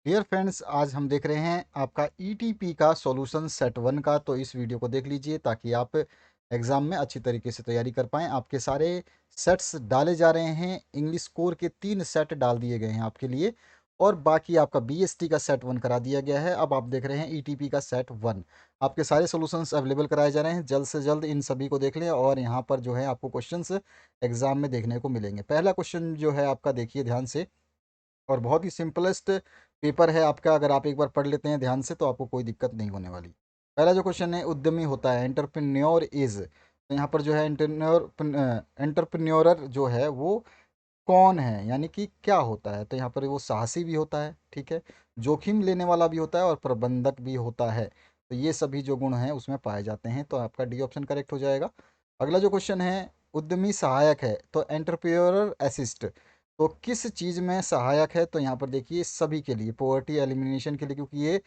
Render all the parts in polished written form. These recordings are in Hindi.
डियर फ्रेंड्स, आज हम देख रहे हैं आपका ईटीपी का सॉल्यूशन सेट वन का। तो इस वीडियो को देख लीजिए ताकि आप एग्ज़ाम में अच्छी तरीके से तैयारी कर पाएँ। आपके सारे सेट्स डाले जा रहे हैं। इंग्लिश कोर के 3 सेट डाल दिए गए हैं आपके लिए और बाकी आपका बीएसटी का सेट वन करा दिया गया है। अब आप देख रहे हैं ईटीपी का सेट वन। आपके सारे सॉल्यूशंस अवेलेबल कराए जा रहे हैं। जल्द से जल्द इन सभी को देख लें और यहाँ पर जो है आपको क्वेश्चंस एग्ज़ाम में देखने को मिलेंगे। पहला क्वेश्चन जो है आपका देखिए ध्यान से, और बहुत ही सिंपलेस्ट पेपर है आपका। अगर आप एक बार पढ़ लेते हैं ध्यान से तो आपको कोई दिक्कत नहीं होने वाली। पहला जो क्वेश्चन है, उद्यमी होता है, एंटरप्रेन्योर इज, तो यहाँ पर जो है एंटरप्रेन्योरर जो है वो कौन है, यानी कि क्या होता है। तो यहाँ पर वो साहसी भी होता है, ठीक है, जोखिम लेने वाला भी होता है और प्रबंधक भी होता है। तो ये सभी जो गुण हैं उसमें पाए जाते हैं, तो आपका डी ऑप्शन करेक्ट हो जाएगा। अगला जो क्वेश्चन है, उद्यमी सहायक है, तो एंटरप्रेन्योर असिस्ट, तो किस चीज़ में सहायक है। तो यहाँ पर देखिए सभी के लिए, पॉवर्टी एलिमिनेशन के लिए, क्योंकि ये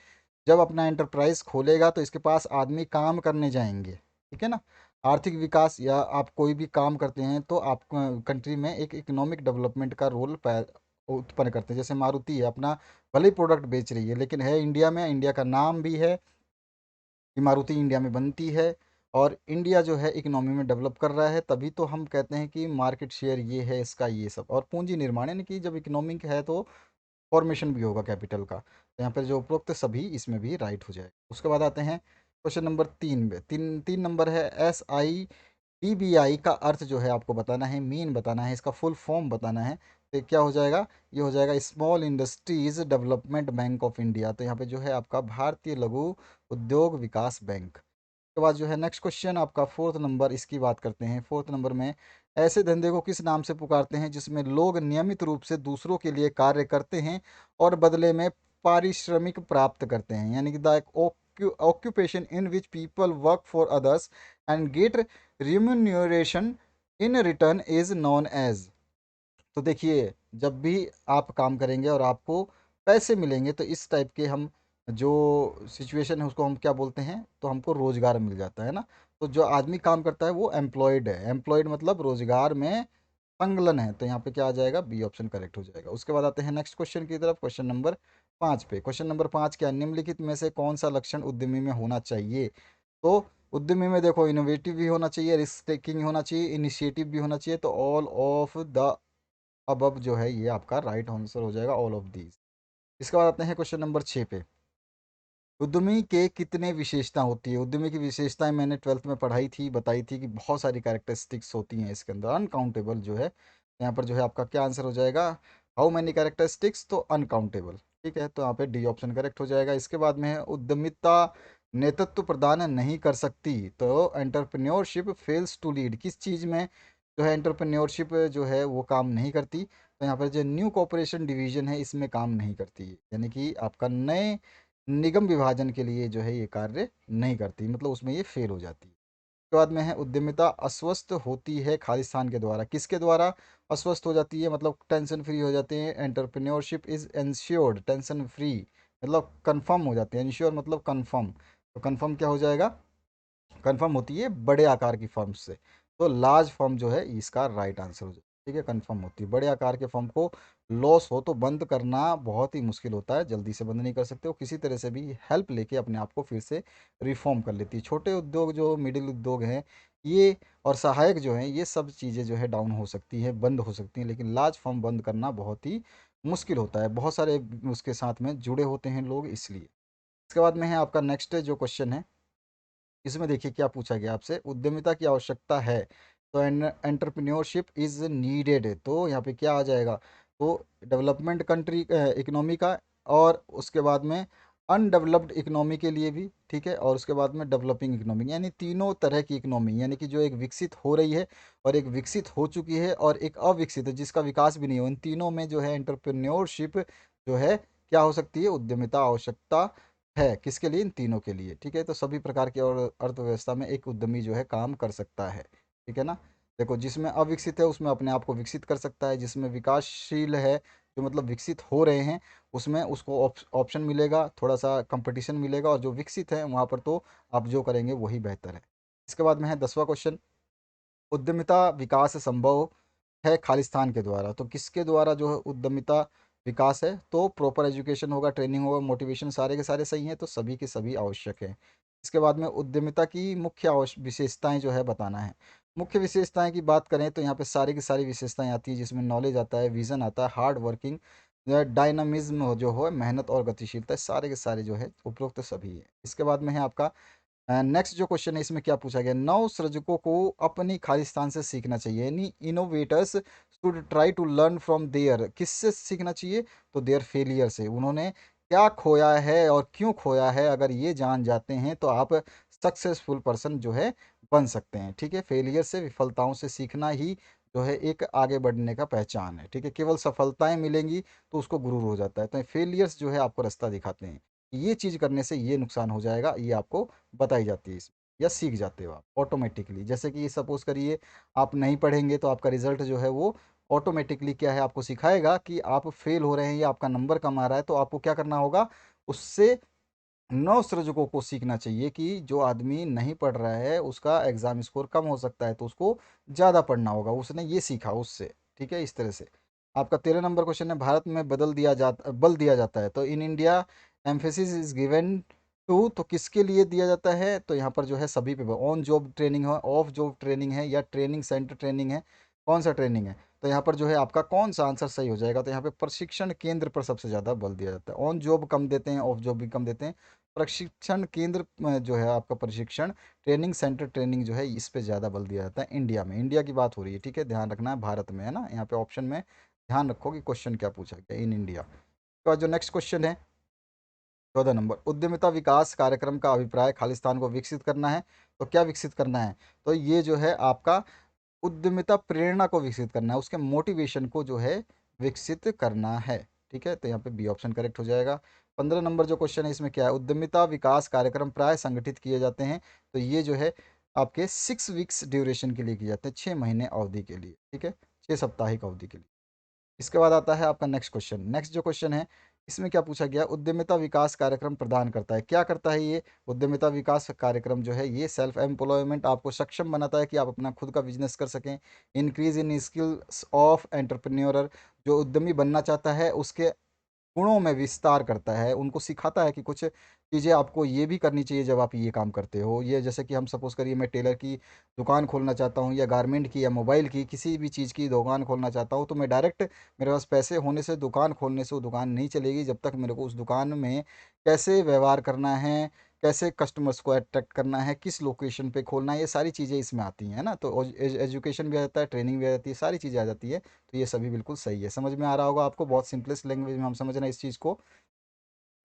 जब अपना एंटरप्राइज खोलेगा तो इसके पास आदमी काम करने जाएंगे, ठीक है ना। आर्थिक विकास या आप कोई भी काम करते हैं तो आप कंट्री में एक इकोनॉमिक डेवलपमेंट का रोल उत्पन्न करते हैं। जैसे मारुति है, अपना भले ही प्रोडक्ट बेच रही है लेकिन है इंडिया में, इंडिया का नाम भी है कि मारुति इंडिया में बनती है और इंडिया जो है इकोनॉमी में डेवलप कर रहा है। तभी तो हम कहते हैं कि मार्केट शेयर ये है इसका, ये सब। और पूंजी निर्माण, यानी कि जब इकोनॉमिक है तो फॉर्मेशन भी होगा कैपिटल का। तो यहाँ पर जो उपरोक्त सभी इसमें भी राइट हो जाए। उसके बाद आते हैं क्वेश्चन नंबर 3 में। तीन तीन नंबर है, SIDBI का अर्थ जो है आपको बताना है, मीन बताना है, इसका फुल फॉर्म बताना है। तो ये क्या हो जाएगा, ये हो जाएगा small industries development bank of India. तो यहाँ पे जो है आपका भारतीय लघु उद्योग विकास बैंक। के बाद जो है नेक्स्ट क्वेश्चन आपका फोर्थ नंबर, इसकी बात करते हैं। फोर्थ नंबर में, ऐसे धंधे को किस नाम से पुकारते हैं जिसमें लोग नियमित रूप से दूसरों के लिए कार्य करते हैं और बदले में पारिश्रमिक प्राप्त करते हैं, यानी कि the occupation in which people work for others and get remuneration in return is known as. तो देखिए, जब भी आप काम करेंगे और आपको पैसे मिलेंगे तो इस टाइप के हम जो सिचुएशन है उसको हम क्या बोलते हैं, तो हमको रोजगार मिल जाता है ना। तो जो आदमी काम करता है वो एम्प्लॉयड है, एम्प्लॉयड मतलब रोजगार में संलग्न है। तो यहाँ पे क्या आ जाएगा, बी ऑप्शन करेक्ट हो जाएगा। उसके बाद आते हैं नेक्स्ट क्वेश्चन की तरफ, क्वेश्चन नंबर 5 पे। क्वेश्चन नंबर 5 क्या, निम्नलिखित में से कौन सा लक्षण उद्यमी में होना चाहिए। तो उद्यमी में देखो, इनोवेटिव भी होना चाहिए, रिस्क टेकिंग होना चाहिए, इनिशिएटिव भी होना चाहिए। तो ऑल ऑफ द अब जो है ये आपका राइट आंसर हो जाएगा, ऑल ऑफ दीज। इसके बाद आते हैं क्वेश्चन नंबर 6 पे। उद्यमी के कितने विशेषता होती है। उद्यमी की विशेषताएं मैंने ट्वेल्थ में पढ़ाई थी, बताई थी कि बहुत सारी कैरेक्टरिस्टिक्स होती हैं इसके अंदर, अनकाउंटेबल जो है। यहाँ पर जो है आपका क्या आंसर हो जाएगा, हाउ मैनी कैरेक्टरिस्टिक्स, तो अनकाउंटेबल, ठीक है। तो यहाँ पे डी ऑप्शन करेक्ट हो जाएगा। इसके बाद में है, उद्यमिता नेतृत्व प्रदान नहीं कर सकती, तो एंटरप्रेन्योरशिप फेल्स टू लीड, किस चीज़ में जो है एंटरप्रेन्योरशिप जो है वो काम नहीं करती। तो यहाँ पर जो न्यू कॉपरेशन डिवीजन है इसमें काम नहीं करती है, यानी कि आपका नए निगम विभाजन के लिए जो है ये कार्य नहीं करती, मतलब उसमें ये फेल हो जाती है। उसके बाद में है, उद्यमिता अस्वस्थ होती है खालिस्तान के द्वारा, किसके द्वारा अस्वस्थ हो जाती है, मतलब टेंशन फ्री हो जाते हैं। Entrepreneurship is insured, tension free मतलब कंफर्म हो जाते हैं, इंश्योर मतलब कंफर्म। तो कंफर्म क्या हो जाएगा, कंफर्म होती है बड़े आकार की फर्म से। तो लार्ज फर्म जो है इसका राइट आंसर हो जाए, ठीक है, कंफर्म होती है। बड़े आकार के फर्म को लॉस हो तो बंद करना बहुत ही मुश्किल होता है, जल्दी से बंद नहीं कर सकते, वो किसी तरह से भी हेल्प लेके अपने आप को फिर से रिफॉर्म कर लेती है। छोटे उद्योग जो मिडिल उद्योग हैं ये और सहायक जो हैं, ये सब चीज़ें जो है डाउन हो सकती हैं, बंद हो सकती हैं, लेकिन लार्ज फर्म बंद करना बहुत ही मुश्किल होता है, बहुत सारे उसके साथ में जुड़े होते हैं लोग, इसलिए। इसके बाद में है आपका नेक्स्ट जो क्वेश्चन है, इसमें देखिए क्या पूछा गया आपसे, उद्यमिता की आवश्यकता है, तो एंटरप्रेन्योरशिप इज नीडेड, तो यहाँ पे क्या आ जाएगा, तो डेवलपमेंट कंट्री इकोनॉमी का, और उसके बाद में अनडेवलप्ड इकोनॉमी के लिए भी, ठीक है, और उसके बाद में डेवलपिंग इकोनॉमी, यानी तीनों तरह की इकोनॉमी, यानी कि जो एक विकसित हो रही है और एक विकसित हो चुकी है और एक अविकसित है जिसका विकास भी नहीं हो, इन तीनों में जो है एंटरप्रेन्योरशिप जो है क्या हो सकती है, उद्यमिता आवश्यकता है, किसके लिए, इन तीनों के लिए, ठीक है। तो सभी प्रकार की और अर्थव्यवस्था में एक उद्यमी जो है काम कर सकता है, ठीक है ना। देखो, जिसमें अविकसित है उसमें अपने आप को विकसित कर सकता है, जिसमें विकासशील है जो मतलब विकसित हो रहे हैं उसमें उसको ऑप्शन मिलेगा, थोड़ा सा कंपटीशन मिलेगा, और जो विकसित है वहाँ पर तो आप जो करेंगे वही बेहतर है। इसके बाद में है 10वां क्वेश्चन, उद्यमिता विकास संभव है खालिस्तान के द्वारा, तो किसके द्वारा जो है उद्यमिता विकास है तो प्रॉपर एजुकेशन होगा, ट्रेनिंग होगा, मोटिवेशन, सारे के सारे सही हैं तो सभी के सभी आवश्यक हैं। इसके बाद में उद्यमिता की मुख्य विशेषताएं जो है बताना है। मुख्य विशेषताएं की बात करें तो यहाँ पे सारी की सारी विशेषताएं आती है, जिसमें नॉलेज आता है, विजन आता है, हार्ड वर्किंग, डायनामिज्म जो हो, मेहनत और गतिशीलता, सारे के सारे जो है उपरोक्त सभी है। इसके बाद में है आपका नेक्स्ट जो क्वेश्चन है, इसमें क्या पूछा गया, नव सृजकों को अपनी खालिस्तान से सीखना चाहिए, यानी innovators should try to learn from there, किससे सीखना चाहिए, तो देयर फेलियर से, उन्होंने क्या खोया है और क्यों खोया है, अगर ये जान जाते हैं तो आप सक्सेसफुल पर्सन जो है बन सकते हैं। ठीक है, फेलियर से, विफलताओं से सीखना ही जो है एक आगे बढ़ने का पहचान है। ठीक है, केवल सफलताएं मिलेंगी तो उसको गुरूर हो जाता है, तो फेलियर्स जो है आपको रास्ता दिखाते हैं, ये चीज़ करने से ये नुकसान हो जाएगा, ये आपको बताई जाती है इसमें, या सीख जाते हो आप ऑटोमेटिकली। जैसे कि सपोज करिए आप नहीं पढ़ेंगे तो आपका रिजल्ट जो है वो ऑटोमेटिकली क्या है, आपको सिखाएगा कि आप फेल हो रहे हैं या आपका नंबर कम आ रहा है, तो आपको क्या करना होगा, उससे नव सृजकों को सीखना चाहिए कि जो आदमी नहीं पढ़ रहा है उसका एग्जाम स्कोर कम हो सकता है, तो उसको ज़्यादा पढ़ना होगा, उसने ये सीखा उससे। ठीक है, इस तरह से। आपका 13 नंबर क्वेश्चन है, भारत में बल दिया जाता है, तो in India emphasis is given to, तो किसके लिए दिया जाता है, तो यहाँ पर जो है सभी पे, ऑन जॉब ट्रेनिंग है, ऑफ जॉब ट्रेनिंग है, या ट्रेनिंग सेंटर ट्रेनिंग है, कौन सा ट्रेनिंग है, तो यहाँ पर जो है आपका कौन सा आंसर सही हो जाएगा, तो यहाँ पे प्रशिक्षण केंद्र पर सबसे ज़्यादा बल दिया जाता है। ऑन जॉब कम देते हैं, ऑफ जॉब भी कम देते हैं, प्रशिक्षण केंद्र जो है आपका प्रशिक्षण, ट्रेनिंग सेंटर ट्रेनिंग जो है इस पे ज़्यादा बल दिया जाता है इंडिया में। इंडिया की बात हो रही है, ठीक है, ध्यान रखना है, भारत में है ना, यहाँ पे ऑप्शन में ध्यान रखो कि क्वेश्चन क्या पूछा गया, इन इंडिया। तो जो नेक्स्ट क्वेश्चन है 14 नंबर, उद्यमिता विकास कार्यक्रम का अभिप्राय खालिस्तान को विकसित करना है, तो क्या विकसित करना है, तो ये जो है आपका उद्यमिता प्रेरणा को विकसित करना है, उसके मोटिवेशन को जो है विकसित करना है। ठीक है, तो यहाँ पे बी ऑप्शन करेक्ट हो जाएगा। 15 नंबर जो क्वेश्चन है, इसमें क्या है, उद्यमिता विकास कार्यक्रम प्राय संगठित किए जाते हैं, तो ये जो है आपके 6 वीक्स ड्यूरेशन के लिए किए जाते हैं, 6 महीने अवधि के लिए। ठीक है, 6 साप्ताहिक अवधि के लिए। इसके बाद आता है आपका नेक्स्ट क्वेश्चन। नेक्स्ट जो क्वेश्चन है, इसमें क्या पूछा गया, उद्यमिता विकास कार्यक्रम प्रदान करता है, क्या करता है ये उद्यमिता विकास कार्यक्रम जो है, ये सेल्फ एम्प्लॉयमेंट, आपको सक्षम बनाता है कि आप अपना खुद का बिजनेस कर सकें, increase in skills of entrepreneur, जो उद्यमी बनना चाहता है उसके गुणों में विस्तार करता है, उनको सिखाता है कि कुछ चीज़ें आपको ये भी करनी चाहिए जब आप ये काम करते हो। ये जैसे कि हम सपोज़ करिए मैं टेलर की दुकान खोलना चाहता हूँ, या गारमेंट की, या मोबाइल की, किसी भी चीज़ की दुकान खोलना चाहता हूँ, तो मैं डायरेक्ट, मेरे पास पैसे होने से दुकान खोलने से वो दुकान नहीं चलेगी जब तक मेरे को उस दुकान में कैसे व्यवहार करना है, कैसे कस्टमर्स को अट्रैक्ट करना है, किस लोकेशन पे खोलना है, ये सारी चीज़ें इसमें आती हैं, है ना। तो एजुकेशन भी आ जाता है, ट्रेनिंग भी आ जाती है, सारी चीज़ें आ जाती है, तो ये सभी बिल्कुल सही है। समझ में आ रहा होगा आपको, बहुत सिंपलेस्ट लैंग्वेज में हम समझ रहे हैं इस चीज़ को।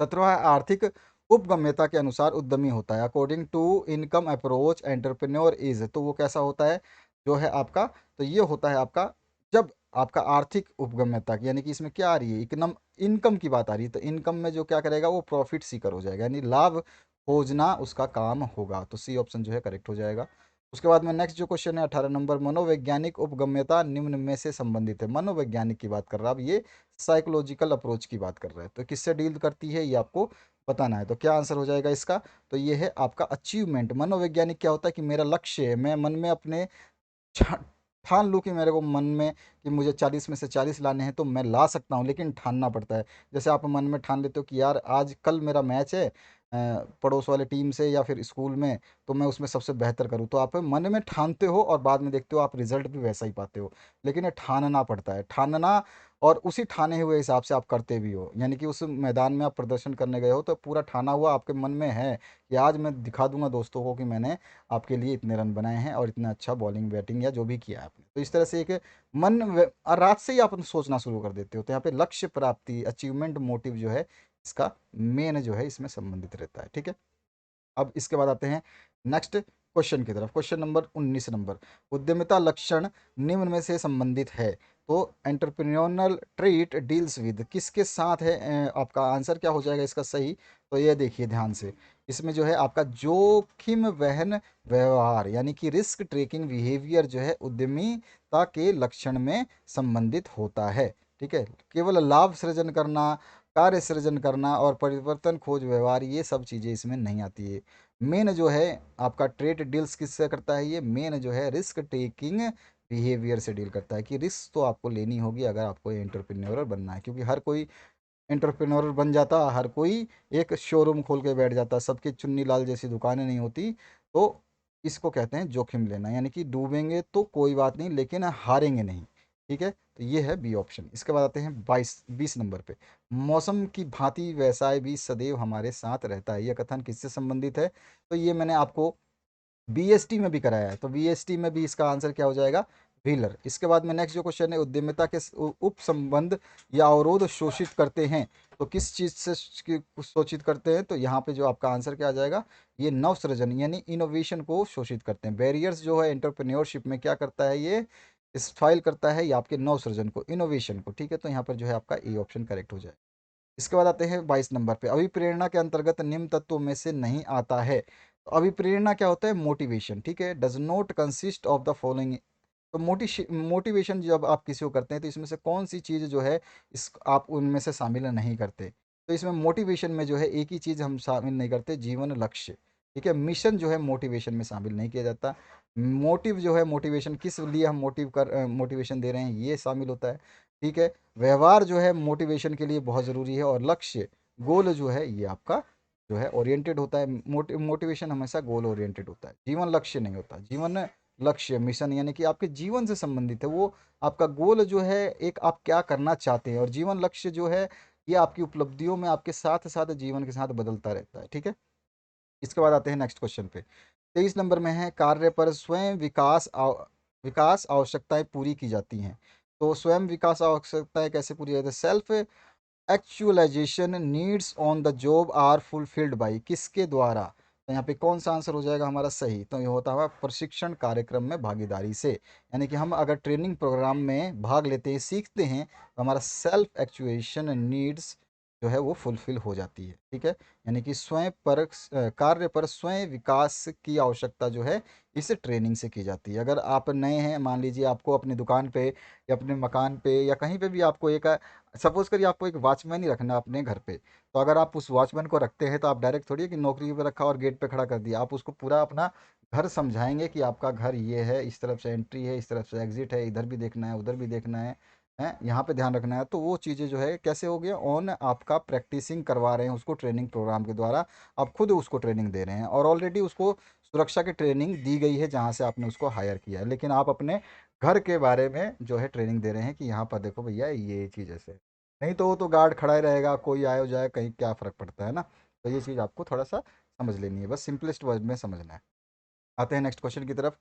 17वां है, आर्थिक उपगम्यता के अनुसार उद्यमी होता है, according to income approach entrepreneur is, तो वो कैसा होता है जो है आपका, तो ये होता है आपका, जब आपका आर्थिक उपगम्यता की, यानी कि इसमें क्या आ रही है, इकनम इनकम की बात आ रही है, तो इनकम में जो क्या करेगा, वो प्रॉफिट सीकर हो जाएगा, यानी लाभ खोजना उसका काम होगा, तो सी ऑप्शन जो है करेक्ट हो जाएगा। उसके बाद में नेक्स्ट जो क्वेश्चन है 18 नंबर, मनोवैज्ञानिक उपगम्यता निम्न में से संबंधित है, मनोवैज्ञानिक की बात कर रहा है, अब ये साइकोलॉजिकल अप्रोच की बात कर रहा है, तो किससे डील करती है ये आपको बताना है, तो क्या आंसर हो जाएगा इसका, तो ये है आपका अचीवमेंट। मनोवैज्ञानिक क्या होता है कि मेरा लक्ष्य है, मैं मन में अपने छा ठान लूँ कि मेरे को मन में कि मुझे 40 में से 40 लाने हैं, तो मैं ला सकता हूँ, लेकिन ठानना पड़ता है। जैसे आप मन में ठान लेते हो कि यार आज कल मेरा मैच है पड़ोस वाले टीम से या फिर स्कूल में, तो मैं उसमें सबसे बेहतर करूँ, तो आप मन में ठानते हो और बाद में देखते हो आप रिजल्ट भी वैसा ही पाते हो, लेकिन ये ठानना पड़ता है, ठानना, और उसी ठाने हुए हिसाब से आप करते भी हो, यानी कि उस मैदान में आप प्रदर्शन करने गए हो तो पूरा ठाना हुआ आपके मन में है कि आज मैं दिखा दूंगा दोस्तों को कि मैंने आपके लिए इतने रन बनाए हैं और इतना अच्छा बॉलिंग बैटिंग या जो भी किया है आपने, तो इस तरह से एक रात से ही आप सोचना शुरू कर देते हो, तो यहाँ पे लक्ष्य प्राप्ति, अचीवमेंट मोटिव जो है इसका मेन जो है इसमें संबंधित रहता है। ठीक है, अब इसके बाद आते हैं नेक्स्ट क्वेश्चन की तरफ। क्वेश्चन नंबर 19 नंबर, उद्यमिता लक्षण निम्न में से संबंधित है, तो एंटरप्रेन्योरल ट्रेट डील्स विद, किसके साथ है, आपका आंसर क्या हो जाएगा इसका सही, तो ये देखिए ध्यान से, इसमें जो है आपका जोखिम वहन व्यवहार, यानी कि रिस्क टेकिंग बिहेवियर जो है उद्यमिता के लक्षण में संबंधित होता है। ठीक है, केवल लाभ सृजन करना, कार्य सृजन करना और परिवर्तन खोज व्यवहार, ये सब चीज़ें इसमें नहीं आती है। मेन जो है आपका ट्रेड डील्स किससे करता है, ये मेन जो है रिस्क टेकिंग बिहेवियर से डील करता है कि रिस्क तो आपको लेनी होगी अगर आपको एंटरप्रेन्योर बनना है, क्योंकि हर कोई एंटरप्रेन्योर बन जाता, हर कोई एक शोरूम खोल के बैठ जाता, सबकी चुन्नी लाल जैसी दुकानें नहीं होती। तो इसको कहते हैं जोखिम लेना, यानी कि डूबेंगे तो कोई बात नहीं लेकिन हारेंगे नहीं। ठीक है, तो ये है बी ऑप्शन। इसके बाद आते हैं 20 नंबर पे। मौसम की भांति व्यवसाय भी सदैव हमारे साथ रहता है, यह कथन किससे संबंधित है? तो ये मैंने आपको बीएसटी में भी कराया है, तो बीएसटी में भी इसका आंसर क्या हो जाएगा? व्हीलर। इसके बाद में नेक्स्ट जो क्वेश्चन है, उद्यमिता के उप संबंध या अवरोध शोषित करते हैं, तो किस चीज से शोषित करते हैं? तो यहाँ पे जो आपका आंसर क्या आ जाएगा? ये नवसृजन यानी इनोवेशन को शोषित करते हैं। बैरियर्स जो है एंटरप्रेन्योरशिप में क्या करता है? ये स्फाइल करता है ये आपके नवसृजन को, इनोवेशन को। ठीक है, तो यहाँ पर जो है आपका ए ऑप्शन करेक्ट हो जाए। इसके बाद आते हैं 22 नंबर पे। अभिप्रेरणा के अंतर्गत निम्न तत्वों में से नहीं आता है। तो अभिप्रेरणा क्या होता है? मोटिवेशन। ठीक है, does not consist of the following. तो मोटिवेशन जब आप किसी को करते हैं तो इसमें से कौन सी चीज़ जो है इस आप उनमें से शामिल नहीं करते? तो इसमें मोटिवेशन में जो है एक ही चीज़ हम शामिल नहीं करते, जीवन लक्ष्य। ठीक है, मिशन जो है मोटिवेशन में शामिल नहीं किया जाता। मोटिव जो है, मोटिवेशन किस लिए हम मोटिवेशन दे रहे हैं ये शामिल होता है। ठीक है, व्यवहार जो है मोटिवेशन के लिए बहुत ज़रूरी है, और लक्ष्य गोल जो है ये आपका जो है ओरिएंटेड होता है। मोटिवेशन हमेशा गोल ओरिएंटेड होता है, जीवन लक्ष्य नहीं होता। जीवन लक्ष्य मिशन यानी कि आपके जीवन से संबंधित है, वो आपका गोल जो है एक आप क्या करना चाहते हैं, और जीवन लक्ष्य जो है ये आपकी उपलब्धियों में आपके साथ साथ जीवन के साथ बदलता रहता है। ठीक है, इसके बाद आते हैं नेक्स्ट क्वेश्चन पे। 23 नंबर में है, कार्य पर स्वयं विकास आवश्यकताएं पूरी की जाती हैं। तो स्वयं विकास आवश्यकताएं कैसे पूरी जाती है? Self actualisation needs on the job are fulfilled by, किसके द्वारा? तो यहाँ पे कौन सा आंसर हो जाएगा हमारा सही? तो ये होता है प्रशिक्षण कार्यक्रम में भागीदारी से। यानी कि हम अगर ट्रेनिंग प्रोग्राम में भाग लेते हैं, सीखते हैं, तो हमारा सेल्फ एक्चुएशन नीड्स जो है वो फुलफिल हो जाती है। ठीक है, यानी कि कार्य पर स्वयं विकास की आवश्यकता जो है इस ट्रेनिंग से की जाती है। अगर आप नए हैं, मान लीजिए आपको अपनी दुकान पे या अपने मकान पे या कहीं पे भी आपको एक, सपोज करिए आपको एक वॉचमैन ही रखना है अपने घर पे, तो अगर आप उस वॉचमैन को रखते हैं तो आप डायरेक्ट थोड़ी है कि नौकरी पे रखा और गेट पे खड़ा कर दिया, आप उसको पूरा अपना घर समझाएंगे कि आपका घर ये है, इस तरफ से एंट्री है, इस तरफ से एग्जिट है, इधर भी देखना है, उधर भी देखना है, यहाँ पे ध्यान रखना है। तो वो चीज़ें जो है कैसे हो गया? ऑन आपका प्रैक्टिसिंग करवा रहे हैं उसको ट्रेनिंग प्रोग्राम के द्वारा, आप खुद उसको ट्रेनिंग दे रहे हैं, और ऑलरेडी उसको सुरक्षा की ट्रेनिंग दी गई है जहाँ से आपने उसको हायर किया है, लेकिन आप अपने घर के बारे में जो है ट्रेनिंग दे रहे हैं कि यहाँ पर देखो भैया ये चीज़ ऐसे। नहीं तो वो तो गार्ड खड़ा ही रहेगा, कोई आए हो जाए कहीं क्या फ़र्क पड़ता है ना। तो ये चीज़ आपको थोड़ा सा समझ लेनी है, बस सिंपलेस्ट वर्ड में समझना है। आते हैं नेक्स्ट क्वेश्चन की तरफ।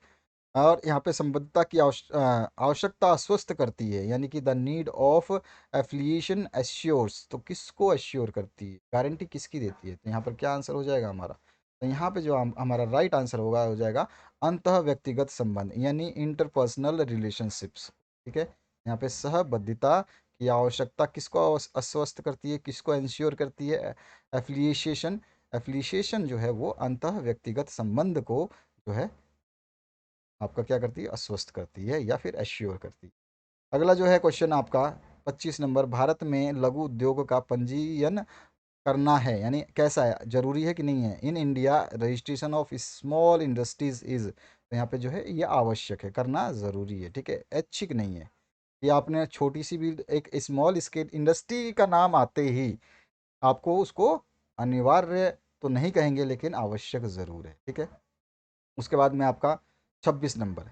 और यहाँ पे संबद्धता की आवश्यकता आश्वस्त करती है, यानी कि the need of affiliation assures. तो किसको एश्योर करती है, गारंटी किसकी देती है? तो यहाँ पर क्या आंसर हो जाएगा हमारा? तो यहाँ पे जो हमारा राइट आंसर होगा हो जाएगा अंतः व्यक्तिगत संबंध, यानी इंटरपर्सनल रिलेशनशिप्स। ठीक है, यहाँ पे सहबद्धता की आवश्यकता किसको आश्वस्त करती है, किसको इंश्योर करती है? एफिलिएशन। एफिलिएशन जो है वो अंतः व्यक्तिगत संबंध को जो है आपका क्या करती है? अस्वस्थ करती है या फिर एश्योर करती है। अगला जो है क्वेश्चन आपका 25 नंबर, भारत में लघु उद्योग का पंजीयन करना है, यानी कैसा है, जरूरी है कि नहीं है? In India registration of small industries is. तो यहाँ पे जो है ये आवश्यक है, करना ज़रूरी है। ठीक है, ऐच्छिक नहीं है कि आपने छोटी सी भी एक स्मॉल स्केल इंडस्ट्री का नाम आते ही आपको उसको अनिवार्य तो नहीं कहेंगे लेकिन आवश्यक ज़रूर है। ठीक है, उसके बाद में आपका 26 नंबर,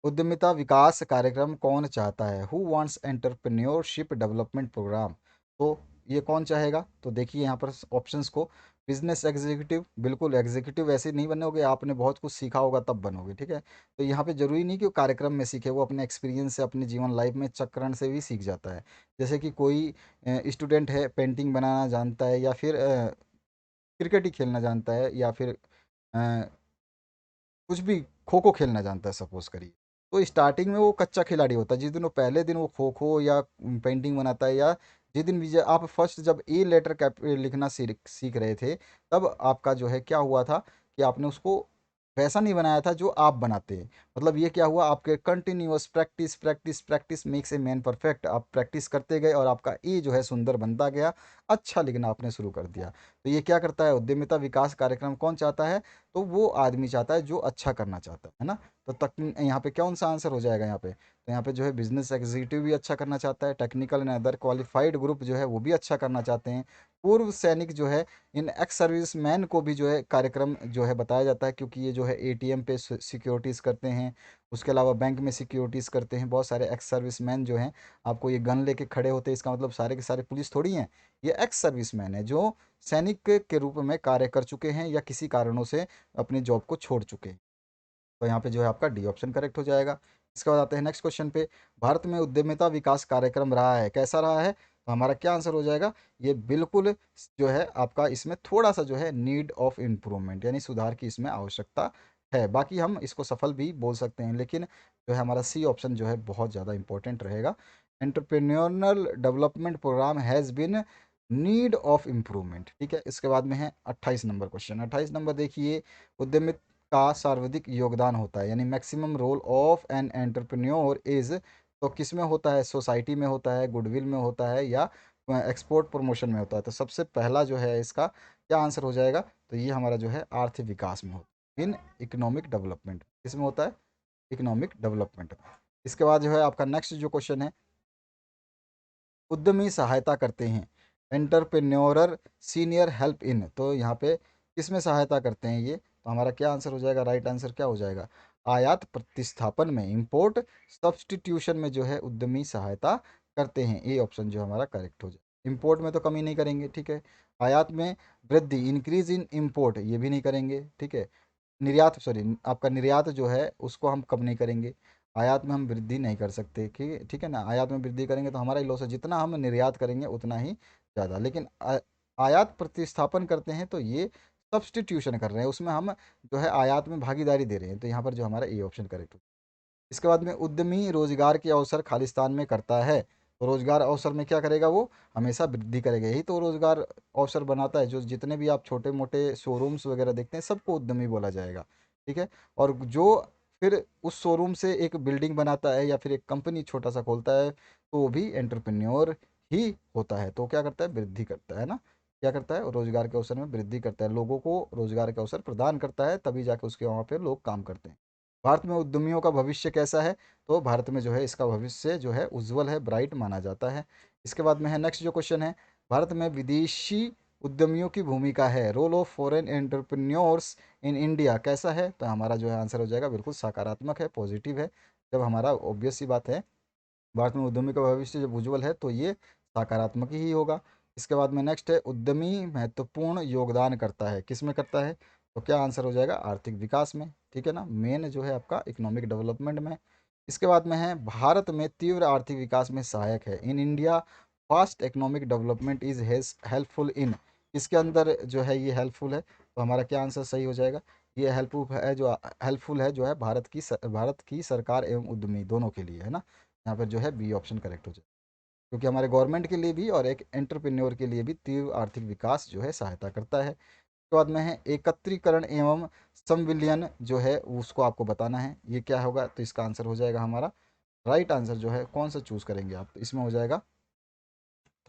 उद्यमिता विकास कार्यक्रम कौन चाहता है? Who wants entrepreneurship development program. तो ये कौन चाहेगा? तो देखिए यहाँ पर ऑप्शंस को। बिजनेस एग्जीक्यूटिव, बिल्कुल एग्जीक्यूटिव ऐसे नहीं बनोगे, आपने बहुत कुछ सीखा होगा तब बनोगे। ठीक है, तो यहाँ पे जरूरी नहीं कि वो कार्यक्रम में सीखे, वो अपने एक्सपीरियंस से अपने जीवन लाइफ में चक्रण से भी सीख जाता है। जैसे कि कोई स्टूडेंट है, पेंटिंग बनाना जानता है, या फिर क्रिकेट ही खेलना जानता है, या फिर कुछ भी खो खो खेलना जानता है सपोज करिए, तो स्टार्टिंग में वो कच्चा खिलाड़ी होता है। जिस दिन वो पहले दिन वो खो खो या पेंटिंग बनाता है, या जिस दिन भी आप फर्स्ट जब ए लेटर कैप लिखना सीख रहे थे, तब आपका जो है क्या हुआ था कि आपने उसको वैसा नहीं बनाया था जो आप बनाते हैं। मतलब ये क्या हुआ, आपके continuous practice practice practice makes a man perfect, आप प्रैक्टिस करते गए और आपका ए जो है सुंदर बनता गया, अच्छा लिखना आपने शुरू कर दिया। तो ये क्या करता है? उद्यमिता विकास कार्यक्रम कौन चाहता है? तो वो आदमी चाहता है जो अच्छा करना चाहता है ना। तो तक यहाँ पे कौन सा आंसर हो जाएगा यहाँ पे, तो यहाँ पे जो है बिजनेस एग्जीक्यूटिव भी अच्छा करना चाहता है, technical and other qualified group जो है वो भी अच्छा करना चाहते हैं, पूर्व सैनिक जो है, इन एक्स सर्विस मैन को भी जो है कार्यक्रम जो है बताया जाता है, क्योंकि ये जो है एटीएम पे सिक्योरिटीज़ करते हैं, उसके अलावा बैंक में सिक्योरिटीज़ करते हैं। बहुत सारे एक्स सर्विस मैन जो हैं, आपको ये गन लेके खड़े होते हैं, इसका मतलब सारे के सारे पुलिस थोड़ी हैं, ये एक्स सर्विस मैन है जो सैनिक के रूप में कार्य कर चुके हैं या किसी कारणों से अपनी जॉब को छोड़ चुके हैं। तो यहाँ पे जो है आपका डी ऑप्शन करेक्ट हो जाएगा। इसके बाद आते हैं नेक्स्ट क्वेश्चन पे। भारत में उद्यमिता विकास कार्यक्रम रहा है, कैसा रहा है, तो हमारा क्या आंसर हो जाएगा, ये बिल्कुल जो है आपका इसमें थोड़ा सा जो है नीड ऑफ इम्प्रूवमेंट, यानी सुधार की इसमें आवश्यकता है। बाकी हम इसको सफल भी बोल सकते हैं, लेकिन जो है हमारा सी ऑप्शन जो है बहुत ज़्यादा इंपॉर्टेंट रहेगा। Entrepreneurial development program has been need of improvement. ठीक है, इसके बाद में है 28 नंबर क्वेश्चन। 28 नंबर देखिए, उद्यमित का सर्वाधिक योगदान होता है, यानी maximum role of an entrepreneur is, तो किस में होता है, सोसाइटी में होता है, गुडविल में होता है, या एक्सपोर्ट प्रमोशन में होता है। तो सबसे पहला जो है इसका क्या आंसर हो जाएगा, तो ये हमारा जो है आर्थिक विकास में होता है, इन इकोनॉमिक डेवलपमेंट, किसमें होता है, इकोनॉमिक डेवलपमेंट में। इसके बाद जो है आपका नेक्स्ट जो क्वेश्चन है, उद्यमी सहायता करते हैं, एंटरप्रेन्योरर सीनियर हेल्प इन, तो यहाँ पे किसमें सहायता करते हैं ये, तो हमारा क्या आंसर हो जाएगा, राइट आंसर क्या हो जाएगा, आयात प्रतिस्थापन में, इंपोर्ट सब्सटीट्यूशन में जो है उद्यमी सहायता करते हैं। ए ऑप्शन जो हमारा करेक्ट हो जाए। इंपोर्ट में तो कमी नहीं करेंगे, ठीक है। आयात में वृद्धि, इंक्रीज इन इंपोर्ट, ये भी नहीं करेंगे, ठीक है। निर्यात, सॉरी, आपका निर्यात जो है उसको हम कम नहीं करेंगे। आयात में हम वृद्धि नहीं कर सकते, ठीक ठीक है ना, आयात में वृद्धि करेंगे तो हमारा ही लॉस है, जितना हम निर्यात करेंगे उतना ही ज़्यादा। लेकिन आयात प्रतिस्थापन करते हैं तो ये सब्सटीट्यूशन कर रहे हैं, उसमें हम जो है आयात में भागीदारी दे रहे हैं, तो यहाँ पर जो हमारा ए ऑप्शन करेक्ट हो। इसके बाद में उद्यमी रोजगार के अवसर खालिस्तान में करता है, तो रोजगार अवसर में क्या करेगा वो, हमेशा वृद्धि करेगा, यही तो रोजगार अवसर बनाता है। जो जितने भी आप छोटे मोटे शोरूम्स वगैरह देखते हैं सबको उद्यमी बोला जाएगा, ठीक है। और जो फिर उस शोरूम से एक बिल्डिंग बनाता है या फिर एक कंपनी छोटा सा खोलता है, तो वो भी एंटरप्रेन्योर ही होता है। तो क्या करता है, वृद्धि करता है ना, क्या करता है, रोजगार के अवसर में वृद्धि करता है, लोगों को रोजगार के अवसर प्रदान करता है, तभी जाके उसके वहाँ पे लोग काम करते हैं। भारत में उद्यमियों का भविष्य कैसा है, तो भारत में जो है इसका भविष्य जो है उज्जवल है, ब्राइट माना जाता है। इसके बाद में है नेक्स्ट जो क्वेश्चन है, भारत में विदेशी उद्यमियों की भूमिका है, role of foreign entrepreneurs in India कैसा है, तो हमारा जो है आंसर हो जाएगा बिल्कुल सकारात्मक है, पॉजिटिव है। जब हमारा ऑब्वियस सी बात है, भारत में उद्यमी का भविष्य जब उज्जवल है तो ये सकारात्मक ही होगा। इसके बाद में नेक्स्ट है, उद्यमी महत्वपूर्ण योगदान करता है, किस में करता है, तो क्या आंसर हो जाएगा, आर्थिक विकास में, ठीक है ना, मेन जो है आपका इकोनॉमिक डेवलपमेंट में। इसके बाद में है, भारत में तीव्र आर्थिक विकास में सहायक है, in India fast economic development is helpful in, इसके अंदर जो है ये हेल्पफुल है, तो हमारा क्या आंसर सही हो जाएगा, ये हेल्पफुल है जो है भारत की सरकार एवं उद्यमी दोनों के लिए है ना। यहाँ पर जो है बी ऑप्शन करेक्ट हो जाए, क्योंकि हमारे गवर्नमेंट के लिए भी और एक एंटरप्रेन्योर के लिए भी तीव्र आर्थिक विकास जो है सहायता करता है। उसके बाद में है, एकत्रीकरण एवं संविलियन जो है उसको आपको बताना है, ये क्या होगा, तो इसका आंसर हो जाएगा हमारा, राइट आंसर जो है कौन सा चूज करेंगे आप, तो इसमें हो जाएगा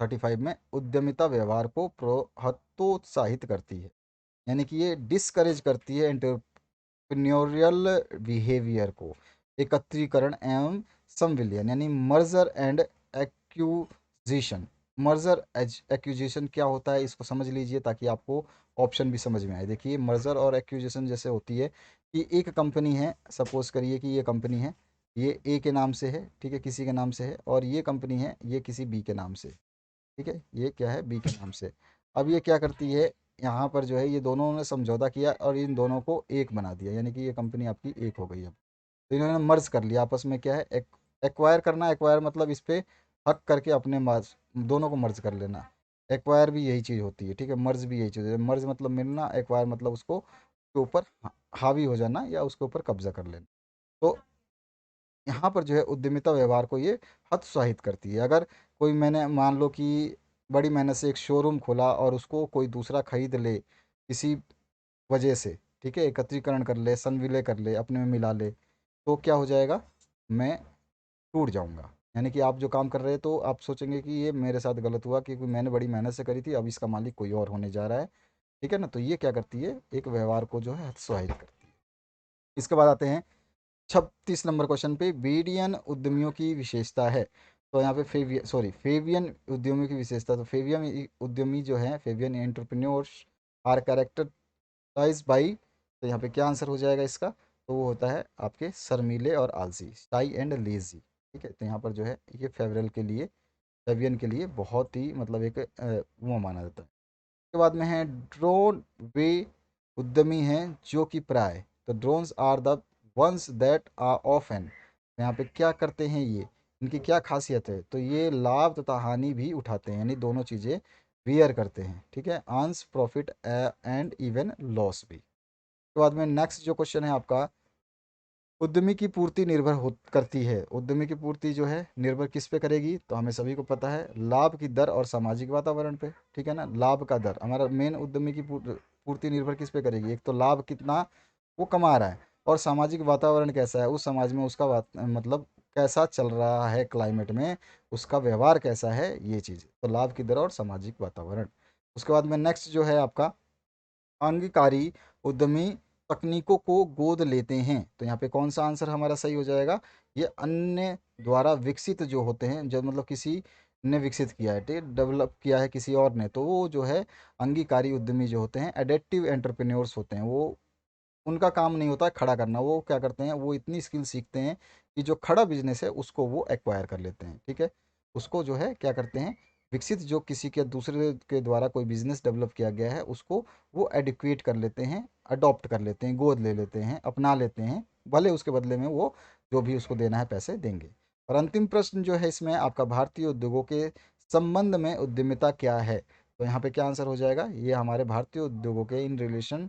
35 में, उद्यमिता व्यवहार को प्रोत्साहित करती है, यानी कि ये डिस्करेज करती है एंटरप्रेन्योरियल बिहेवियर को। एकत्रीकरण एवं संविलियन यानी merger and accusation, merger accusation क्या होता है इसको समझ लीजिए ताकि आपको ऑप्शन भी समझ में आए। देखिए, मर्जर और एक्यूजिशन जैसे होती है कि एक कंपनी है, सपोज करिए कि ये कंपनी है, ये ए के नाम से है, ठीक है, किसी के नाम से है, और ये कंपनी है, ये किसी बी के नाम से, ठीक है, ये क्या है, बी के नाम से। अब ये क्या करती है, यहाँ पर जो है ये दोनों ने समझौता किया और इन दोनों को एक बना दिया, यानी कि ये कंपनी आपकी एक हो गई अब। तो इन्होंने मर्ज कर लिया आपस में, क्या है, एक्वायर करना, एक्वायर मतलब इस पे हक करके अपने दोनों को मर्ज कर लेना। एक्वायर भी यही चीज़ होती है, ठीक है, मर्ज भी यही चीज़ है, मर्ज मतलब मिलना, एक्वायर मतलब उसको के ऊपर हावी हो जाना या उसके ऊपर कब्जा कर लेना। तो यहाँ पर जो है उद्यमिता व्यवहार को ये हतोत्साहित करती है। अगर कोई, मैंने मान लो कि बड़ी मेहनत से एक शोरूम खोला और उसको कोई दूसरा खरीद ले किसी वजह से, ठीक है, एकत्रीकरण कर ले, संविलय कर ले, अपने में मिला ले, तो क्या हो जाएगा, मैं टूट जाऊंगा। यानी कि आप जो काम कर रहे हैं तो आप सोचेंगे कि ये मेरे साथ गलत हुआ, क्योंकि मैंने बड़ी मेहनत से करी थी, अब इसका मालिक कोई और होने जा रहा है। ठीक है ना। तो ये क्या करती है, एक व्यवहार को जो है हतोत्साहित करती है। इसके बाद आते हैं 36 नंबर क्वेश्चन पे, बीडियन उद्यमियों की विशेषता है। तो यहाँ पे फेवियन उद्यमियों की विशेषता, तो फेवियन उद्यमी जो है, Fabian entrepreneurs are characterise by, तो यहाँ पे क्या आंसर हो जाएगा इसका, तो वो होता है आपके शर्मीले और आलसी, शाई एंड लेजी। ठीक है, तो यहाँ पर जो है ये फेवरल के लिए, फेवियन के लिए बहुत ही मतलब एक वो माना जाता है। उसके बाद में है ड्रोन, वे उद्यमी हैं जो कि प्राय, तो drones are the ones that are often, यहाँ पे क्या करते हैं ये, इनकी क्या खासियत है, तो ये लाभ तथा हानि भी उठाते हैं, यानी दोनों चीज़ें वियर करते हैं। ठीक है, earns profit and even loss भी। उसके बाद में नेक्स्ट जो क्वेश्चन है आपका, उद्यमी की पूर्ति निर्भर हो करती है, उद्यमी की पूर्ति जो है निर्भर किस पे करेगी, तो हमें सभी को पता है लाभ की दर और सामाजिक वातावरण पे। ठीक है ना, लाभ का दर हमारा मेन, उद्यमी की पूर्ति निर्भर किस पे करेगी, एक तो लाभ कितना वो कमा रहा है, और सामाजिक वातावरण कैसा है उस समाज में, उसका मतलब कैसा चल रहा है क्लाइमेट में, उसका व्यवहार कैसा है, ये चीज़, तो लाभ की दर और सामाजिक वातावरण। उसके बाद में नेक्स्ट जो है आपका, अंगीकारी उद्यमी तकनीकों को गोद लेते हैं, तो यहाँ पे कौन सा आंसर हमारा सही हो जाएगा, ये अन्य द्वारा विकसित जो होते हैं, जो मतलब किसी ने विकसित किया है, ठीक, डेवलप किया है किसी और ने, तो वो जो है अंगीकारी उद्यमी जो होते हैं, एडेप्टिव एंटरप्रेन्योर्स होते हैं। वो, उनका काम नहीं होता है खड़ा करना, वो क्या करते हैं, वो इतनी स्किल सीखते हैं कि जो खड़ा बिजनेस है उसको वो एक्वायर कर लेते हैं। ठीक है, उसको जो है क्या करते हैं, विकसित जो किसी के दूसरे के द्वारा कोई बिजनेस डेवलप किया गया है उसको वो एडिक्वेट कर लेते हैं, अडॉप्ट कर लेते हैं, गोद ले लेते हैं, अपना लेते हैं, भले उसके बदले में वो जो भी उसको देना है पैसे देंगे। और अंतिम प्रश्न जो है इसमें आपका, भारतीय उद्योगों के संबंध में उद्यमिता क्या है, तो यहाँ पे क्या आंसर हो जाएगा, ये हमारे भारतीय उद्योगों के in relation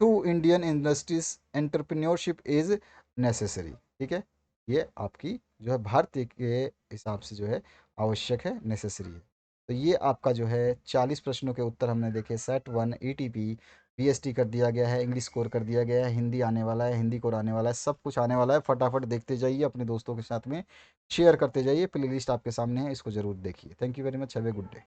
to Indian industries entrepreneurship is necessary. ठीक है, ये आपकी जो है भारतीय के हिसाब से जो है आवश्यक है, नेसेसरी है। तो ये आपका जो है 40 प्रश्नों के उत्तर हमने देखे, सेट वन ईटीपी, बीएसटी कर दिया गया है, इंग्लिश स्कोर कर दिया गया है, हिंदी आने वाला है, हिंदी कोर आने वाला है, सब कुछ आने वाला है। फटाफट देखते जाइए, अपने दोस्तों के साथ में शेयर करते जाइए, प्लेलिस्ट आपके सामने है, इसको जरूर देखिए। Thank you very much, have a good day.